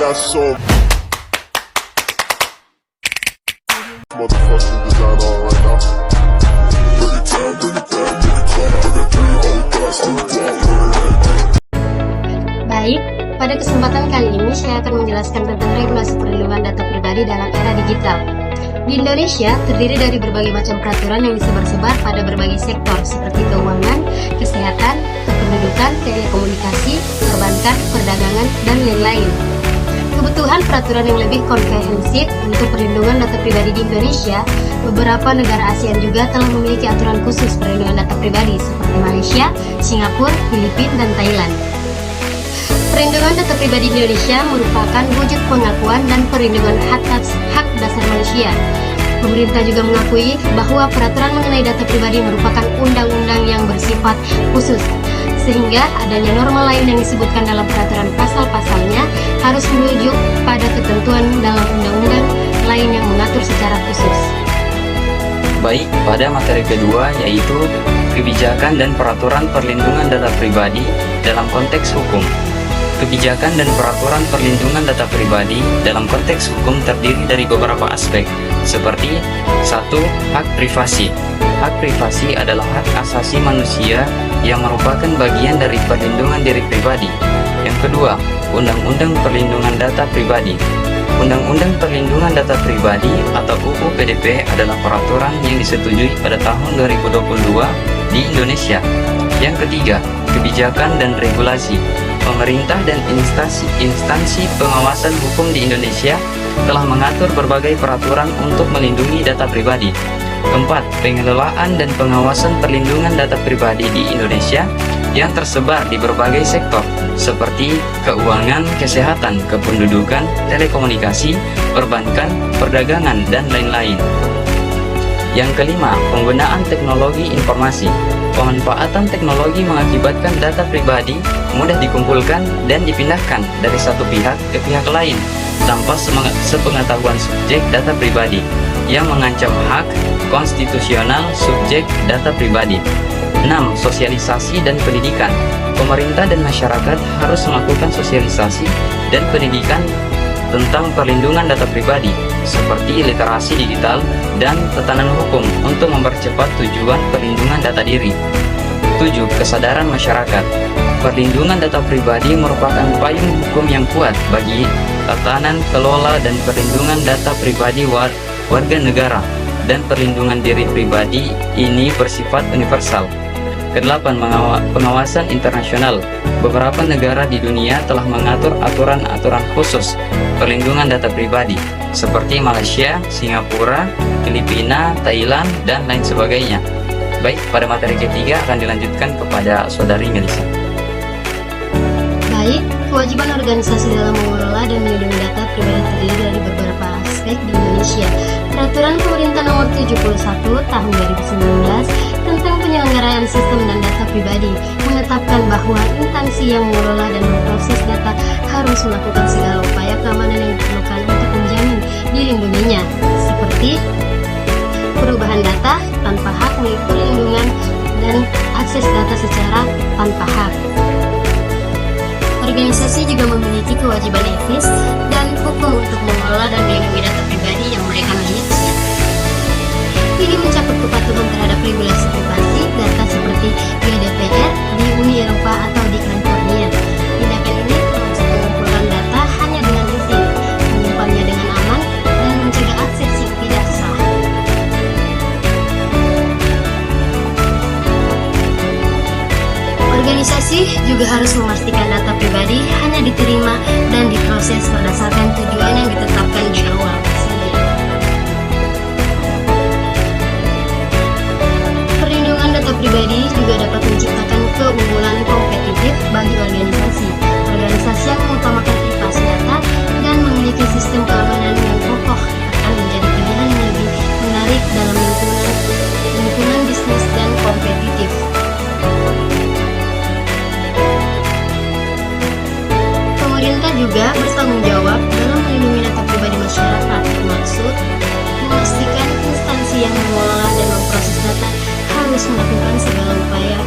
got so motherfucking design on right now. Bring it down, bring it down, bring it down. I got 3 old guys to Baik, pada kesempatan kali ini saya akan menjelaskan tentang regulasi perlindungan data pribadi dalam era digital. Di Indonesia terdiri dari berbagai macam peraturan yang disebar-sebar pada berbagai sektor seperti keuangan, kesehatan, kependudukan, telekomunikasi, perbankan, perdagangan, dan lain-lain. Kebutuhan peraturan yang lebih komprehensif untuk perlindungan data pribadi di Indonesia, beberapa negara ASEAN juga telah memiliki aturan khusus perlindungan data pribadi seperti Malaysia, Singapura, Filipina, dan Thailand. Perlindungan data pribadi di Indonesia merupakan wujud pengakuan dan perlindungan hak dasar manusia. Pemerintah juga mengakui bahwa peraturan mengenai data pribadi merupakan undang-undang yang bersifat khusus, sehingga adanya norma lain yang disebutkan dalam peraturan pasal-pasalnya harus merujuk pada ketentuan dalam undang-undang lain yang mengatur secara khusus. Baik, pada materi kedua yaitu kebijakan dan peraturan perlindungan data pribadi dalam konteks hukum. Kebijakan dan peraturan perlindungan data pribadi dalam konteks hukum terdiri dari beberapa aspek, seperti 1. Hak privasi. Hak privasi adalah hak asasi manusia yang merupakan bagian dari perlindungan diri pribadi. Yang kedua, Undang-Undang Perlindungan Data Pribadi. Undang-Undang Perlindungan Data Pribadi atau UU PDP adalah peraturan yang disetujui pada tahun 2022 di Indonesia. Yang ketiga, kebijakan dan regulasi. Pemerintah dan instansi pengawasan hukum di Indonesia telah mengatur berbagai peraturan untuk melindungi data pribadi. Keempat, pengelolaan dan pengawasan perlindungan data pribadi di Indonesia yang tersebar di berbagai sektor seperti keuangan, kesehatan, kependudukan, telekomunikasi, perbankan, perdagangan, dan lain-lain. Yang kelima, penggunaan teknologi informasi. Pemanfaatan teknologi mengakibatkan data pribadi mudah dikumpulkan dan dipindahkan dari satu pihak ke pihak lain tanpa sepengetahuan subjek data pribadi yang mengancam hak konstitusional subjek data pribadi. 6. Sosialisasi dan pendidikan. Pemerintah dan masyarakat harus melakukan sosialisasi dan pendidikan tentang perlindungan data pribadi seperti literasi digital dan tatanan hukum untuk mempercepat tujuan perlindungan data diri. 7. Kesadaran masyarakat. Perlindungan data pribadi merupakan payung hukum yang kuat bagi tatanan kelola dan perlindungan data pribadi warga negara, dan perlindungan diri pribadi ini bersifat universal. Kedelapan, pengawasan internasional. Beberapa negara di dunia telah mengatur aturan-aturan khusus perlindungan data pribadi seperti Malaysia, Singapura, Filipina, Thailand, dan lain sebagainya. Baik, pada materi ketiga akan dilanjutkan kepada Saudari Melissa. Baik, kewajiban organisasi dalam mengelola dan melindungi data pribadi terdiri dari beberapa aspek di Indonesia. Peraturan Pemerintah Nomor 71 Tahun 2019 tentang penyelenggaraan sistem dan data pribadi menetapkan bahwa instansi yang mengelola dan memproses data harus melakukan segala upaya keamanan yang diperlukan untuk menjamin dilindunginya, seperti perubahan data tanpa hak milik perlindungan dan akses data secara tanpa hak. Organisasi juga memiliki kewajiban etis dan hukum untuk mengelola dan melindungi data pribadi yang mereka miliki. Ini mencakup kepatuhan terhadap regulasi privasi data seperti GDPR di Uni Eropa atau di California. Tindakan ini termasuk mengumpulkan data hanya dengan izin, menyimpannya dengan aman, dan mencegah akses yang tidak sah. Organisasi juga harus memastikan data pribadi hanya diterima dan diproses berdasarkan tujuan yang ditetapkan di awal. Perlindungan data pribadi juga dapat menciptakan keunggulan kompetitif bagi organisasi. Organisasi yang mengutamakan privasi data dan memiliki sistem keamanan yang kokoh akan menjadi pilihan yang lebih menarik dalam lingkungan bisnis dan kompetitif. Pemerintah juga bertanggung jawab dalam melindungi data pribadi masyarakat, termasuk memastikan instansi yang mengelola dan memproses data harus melakukan segala upaya